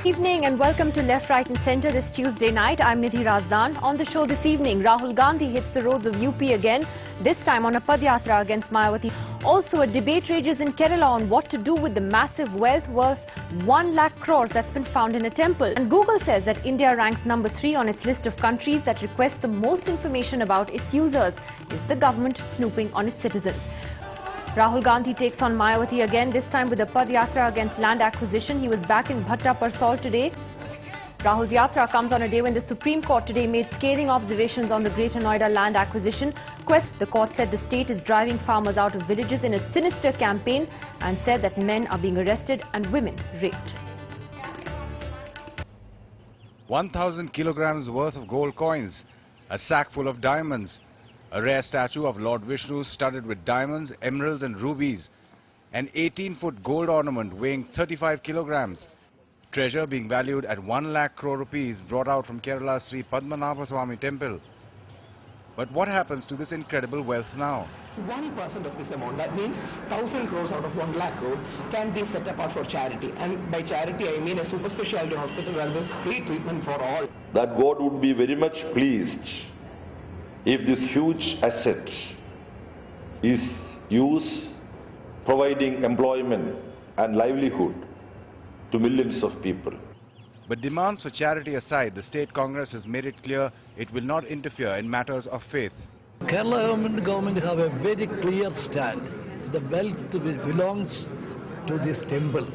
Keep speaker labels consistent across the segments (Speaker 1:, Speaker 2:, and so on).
Speaker 1: Evening and welcome to Left, Right and Centre this Tuesday night. I'm Nidhi Razdan. On the show this evening, Rahul Gandhi hits the roads of UP again, this time on a Padyatra against Mayawati. Also, a debate rages in Kerala on what to do with the massive wealth worth 1 lakh crores that's been found in a temple. And Google says that India ranks number 3 on its list of countries that request the most information about its users. Is the government snooping on its citizens? Rahul Gandhi takes on Mayawati again, this time with a Padyatra against land acquisition. He was back in Bhatta Parsol today. Rahul's Yatra comes on a day when the Supreme Court today made scathing observations on the Greater Noida land acquisition. The court said the state is driving farmers out of villages in a sinister campaign and said that men are being arrested and women raped.
Speaker 2: 1,000 kilograms worth of gold coins, a sack full of diamonds, a rare statue of Lord Vishnu studded with diamonds, emeralds and rubies, an 18-foot gold ornament weighing 35 kilograms, treasure being valued at 1 lakh crore rupees brought out from Kerala's Sri Padmanabha Swami temple. But what happens to this incredible wealth now?
Speaker 3: 1% of this amount, that means 1,000 crores out of 1 lakh crore, can be set apart for charity. And by charity, I mean a super specialty hospital where there's free treatment for all.
Speaker 4: That God would be very much pleased if this huge asset is used providing employment and livelihood to millions of people.
Speaker 2: But demands for charity aside, the state Congress has made it clear it will not interfere in matters of faith.
Speaker 5: Kerala government have a very clear stand. The wealth belongs to this temple.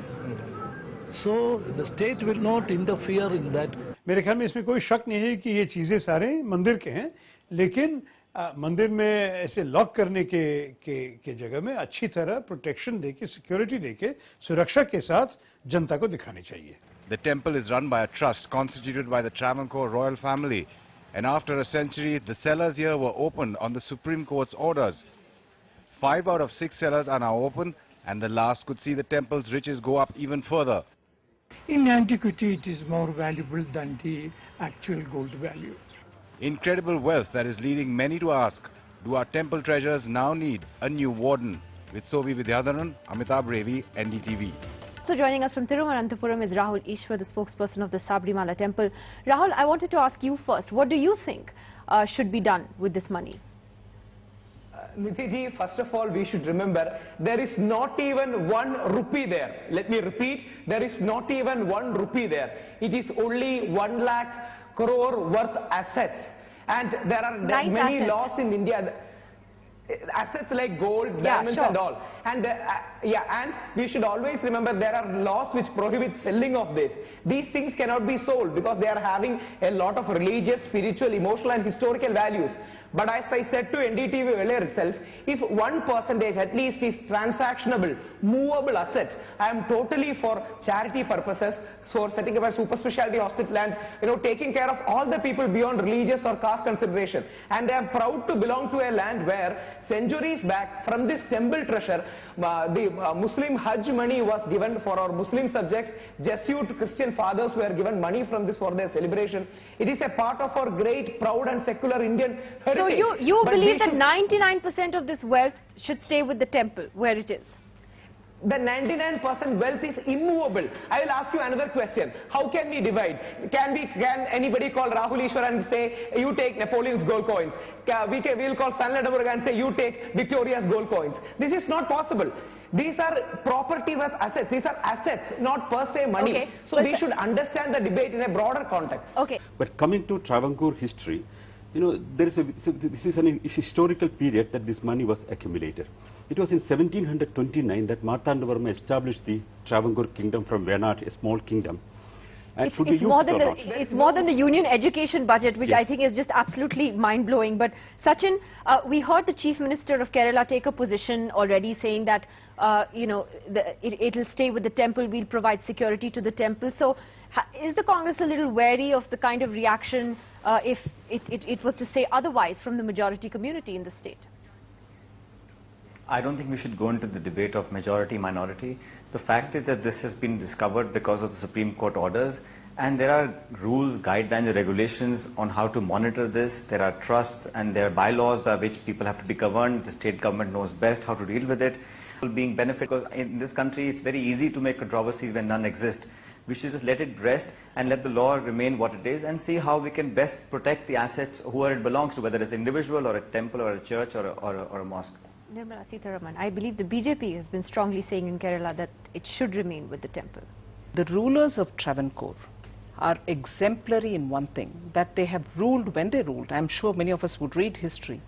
Speaker 5: So the state will not interfere in that.
Speaker 6: मेरे ख्याल में इसमें कोई शक नहीं है कि ये चीजें सारे मंदिर के हैं, लेकिन मंदिर में ऐसे लॉक करने के जगह में अच्छी तरह प्रोटेक्शन देके, सिक्योरिटी देके, सुरक्षा के साथ जनता को दिखानी चाहिए.
Speaker 2: The temple is run by a trust constituted by the Travancore royal family, and after a century, the cellars here were opened on the Supreme Court's orders. 5 out of 6 cellars are now open, and the last could see the temple's riches go up even further.
Speaker 7: In antiquity, it is more valuable than the actual gold value.
Speaker 2: Incredible wealth that is leading many to ask, do our temple treasures now need a new warden? With Sobi Vidyadharan, Amitabh Revi, NDTV.
Speaker 1: So joining us from Thiruvananthapuram is Rahul Ishwar, the spokesperson of the Sabrimala temple. Rahul, I wanted to ask you first, what do you think should be done with this money?
Speaker 3: Nidhi, first of all, we should remember there is not even 1 rupee there. Let me repeat, there is not even 1 rupee there. It is only 1 lakh crore worth assets, and there are many laws in India, assets like gold, diamonds and all, and and we should always remember there are laws which prohibit selling of this. These things cannot be sold because they are having a lot of religious, spiritual, emotional and historical values. But as I said to NDTV earlier itself, if 1% at least is transactionable, movable assets, I am totally for charity purposes, for setting up a super specialty hospital and taking care of all the people beyond religious or caste consideration. And I am proud to belong to a land where centuries back from this temple treasure, the Muslim Hajj money was given for our Muslim subjects. Jesuit Christian fathers were given money from this for their celebration. It is a part of our great, proud and secular Indian heritage.
Speaker 1: So you believe that 99% of this wealth should stay with the temple where it is?
Speaker 3: The 99% wealth is immovable. I will ask you another question. How can we divide? Can anybody call Rahul Ishwar and say, you take Napoleon's gold coins? We will call Stanley Adaburga and say, you take Victoria's gold coins. This is not possible. These are property worth assets. These are assets, not per se money.
Speaker 1: Okay,
Speaker 3: so we should understand the debate in a broader context.
Speaker 1: Okay.
Speaker 8: But coming to Travancore history, this is an historical period that this money was accumulated. It was in 1729 that Martandavarma established the Travancore kingdom from Venad, a small kingdom. And
Speaker 1: it's more than the union education budget, which I think is just absolutely mind-blowing. But Sachin, we heard the Chief Minister of Kerala take a position already saying that, it'll stay with the temple, we'll provide security to the temple. So is the Congress a little wary of the kind of reaction if it was to say otherwise from the majority community in the state?
Speaker 9: I don't think we should go into the debate of majority-minority. The fact is that this has been discovered because of the Supreme Court orders, and there are rules, guidelines, regulations on how to monitor this. There are trusts and there are bylaws by which people have to be governed. The state government knows best how to deal with it. Being benefited, because in this country it's very easy to make controversies when none exist. We should just let it rest and let the law remain what it is and see how we can best protect the assets whoever it belongs to, whether it's an individual or a temple or a church or a mosque.
Speaker 1: Nirmala Sitharaman, I believe the BJP has been strongly saying in Kerala that it should remain with the temple.
Speaker 10: The rulers of Travancore are exemplary in one thing, that they have ruled when they ruled. I'm sure many of us would read history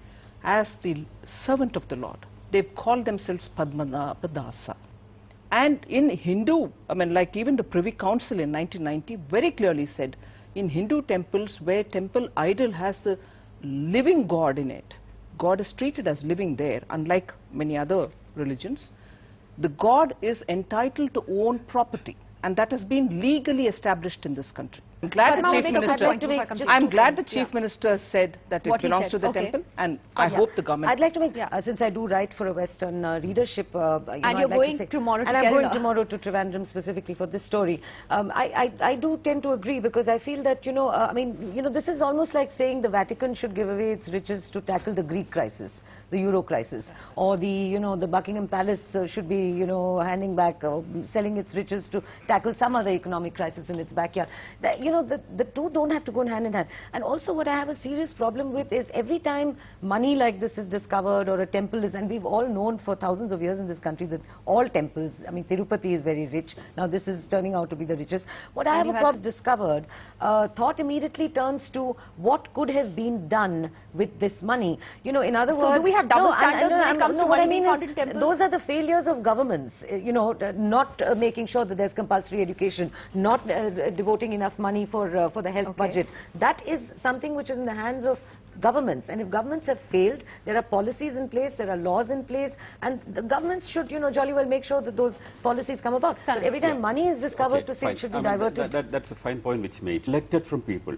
Speaker 10: as the servant of the Lord. They've called themselves Padmanabhadasa. And in Hindu, I mean, like even the Privy Council in 1990 very clearly said, in Hindu temples where temple idol has the living God in it, God is treated as living there, unlike many other religions. The God is entitled to own property, and that has been legally established in this country. I'm glad the Chief Minister said that it belongs to the temple, and I hope the government...
Speaker 11: I'd like to make, since I do write for a Western readership...
Speaker 1: and you're going tomorrow to Kerala.
Speaker 11: And I'm going tomorrow to Trivandrum specifically for this story. I do tend to agree, because I feel that, this is almost like saying the Vatican should give away its riches to tackle the Greek crisis, the Euro crisis, or the Buckingham Palace should be, handing back, selling its riches to tackle some other economic crisis in its backyard. The two don't have to go hand in hand. And also what I have a serious problem with is every time money like this is discovered or a temple is, and we've all known for thousands of years in this country that all temples, Tirupati is very rich, now this is turning out to be the richest. What I have a problem discovered, thought immediately turns to what could have been done with this money. In other words...
Speaker 1: So do we have double standards when it comes to
Speaker 11: what I
Speaker 1: money
Speaker 11: mean
Speaker 1: found in
Speaker 11: is,
Speaker 1: temples?
Speaker 11: those are the failures of governments, not making sure that there's compulsory education, not devoting enough money for the health budget. That is something which is in the hands of governments, and if governments have failed, there are policies in place, there are laws in place, and the governments should, jolly well make sure that those policies come about. But every time money is discovered, to say it should be diverted.
Speaker 8: That's a fine point which made. Elected from people.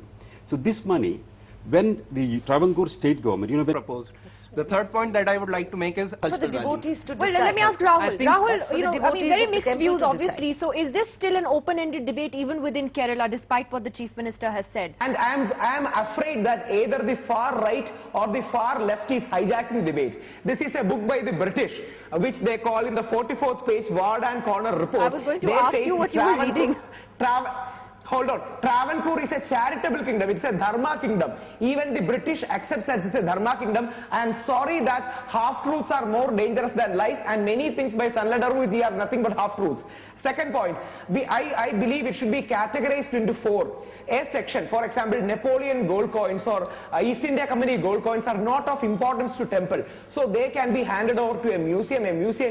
Speaker 8: So this money, when the Travancore state government,
Speaker 3: proposed. The third point that I would like to make is
Speaker 11: for the devotees to decide.
Speaker 1: Well, let me ask Rahul. Rahul, very mixed views, obviously. So is this still an open-ended debate even within Kerala, despite what the Chief Minister has said?
Speaker 3: And I am afraid that either the far right or the far left is hijacking the debate. This is a book by the British, which they call in the 44th page Ward and Corner report.
Speaker 1: I was going to ask you what you were reading.
Speaker 3: Hold on. Travancore is a charitable kingdom. It's a dharma kingdom. Even the British accepts that it's a dharma kingdom. I am sorry that half-truths are more dangerous than lies, and many things by Sanla Darwiji are nothing but half-truths. Second point, I believe it should be categorized into four. A section, for example, Napoleon gold coins or East India Company gold coins are not of importance to temple. So they can be handed over to a museum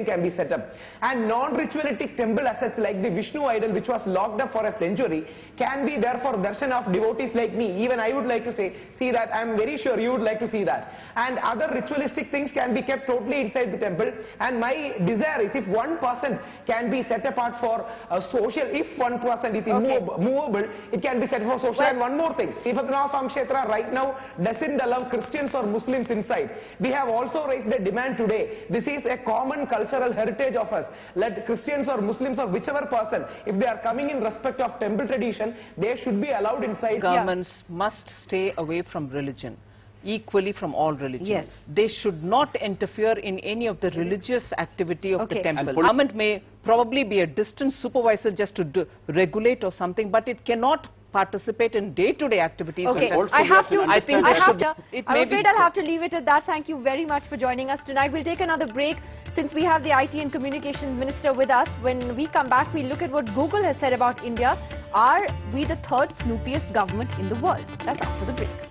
Speaker 3: can be set up. And non-ritualistic temple assets like the Vishnu idol, which was locked up for a century, can be there for darshan of devotees like me. Even I would like to see that. I am very sure you would like to see that. And other ritualistic things can be kept totally inside the temple. And my desire is if 1% can be set apart for social, if 1% is movable, it can be set for social. And one more thing, Ifatna Samkshetra right now doesn't allow Christians or Muslims inside. We have also raised a demand today. This is a common cultural heritage of us. Let Christians or Muslims or whichever person, if they are coming in respect of temple tradition, they should be allowed inside.
Speaker 10: Governments must stay away from religion, equally from all religions.
Speaker 11: Yes.
Speaker 10: They should not interfere in any of the religious activity of the temple. Government may probably be a distant supervisor just to regulate or something, but it cannot participate in day-to-day activities.
Speaker 1: Okay, I'm afraid I'll have to leave it at that. Thank you very much for joining us tonight. We'll take another break since we have the IT and Communications Minister with us. When we come back, we'll look at what Google has said about India. Are we the third snoopiest government in the world? That's after the break.